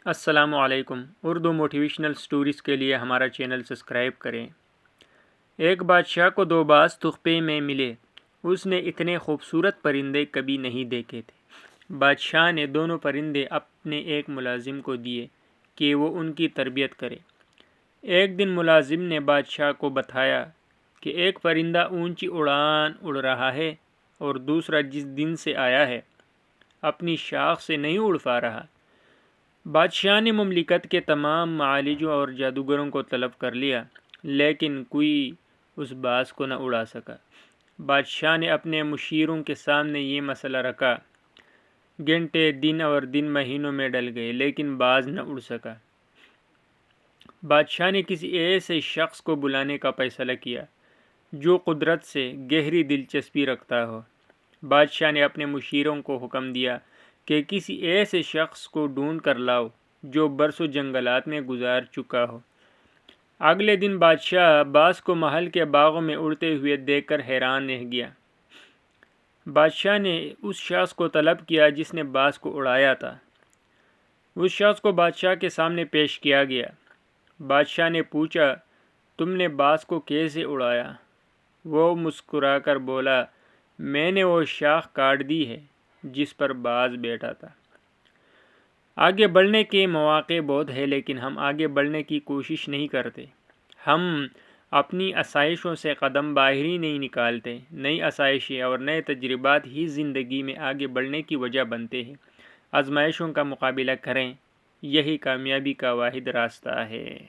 السلام علیکم۔ Urdu motivational stories کے لیے ہمارا چینل سبسکرائب کریں۔ ایک بادشاہ کو دو باز تحفے میں ملے۔ اس نے اتنے خوبصورت پرندے کبھی نہیں دیکھے تھے۔ بادشاہ نے دونوں پرندے اپنے ایک ملازم کو دیے کہ وہ ان کی تربیت کرے۔ ایک دن ملازم نے بادشاہ کو بتایا کہ ایک پرندہ اونچی اڑان اڑ رہا ہے اور دوسرا جس دن سے آیا ہے اپنی شاخ سے نہیں اڑ پا رہا۔ بادشاہ نے مملکت کے تمام معالجوں اور جادوگروں کو طلب کر لیا، لیکن کوئی اس باز کو نہ اڑا سکا۔ بادشاہ نے اپنے مشیروں کے سامنے یہ مسئلہ رکھا۔ گھنٹے دن اور دن مہینوں میں ڈل گئے، لیکن باز نہ اڑ سکا۔ بادشاہ نے کسی ایسے شخص کو بلانے کا فیصلہ کیا جو قدرت سے گہری دلچسپی رکھتا ہو۔ بادشاہ نے اپنے مشیروں کو حکم دیا کہ کسی ایسے شخص کو ڈھونڈ کر لاؤ جو برسوں جنگلات میں گزار چکا ہو۔ اگلے دن بادشاہ باز کو محل کے باغوں میں اڑتے ہوئے دیکھ کر حیران رہ گیا۔ بادشاہ نے اس شخص کو طلب کیا جس نے باز کو اڑایا تھا۔ اس شخص کو بادشاہ کے سامنے پیش کیا گیا۔ بادشاہ نے پوچھا، تم نے باز کو کیسے اڑایا؟ وہ مسکرا کر بولا، میں نے وہ شاخ کاٹ دی ہے جس پر باز بیٹھا تھا۔ آگے بڑھنے کے مواقع بہت ہیں، لیکن ہم آگے بڑھنے کی کوشش نہیں کرتے۔ ہم اپنی آسائشوں سے قدم باہر ہی نہیں نکالتے۔ نئی آسائشیں اور نئے تجربات ہی زندگی میں آگے بڑھنے کی وجہ بنتے ہیں۔ آزمائشوں کا مقابلہ کریں، یہی کامیابی کا واحد راستہ ہے۔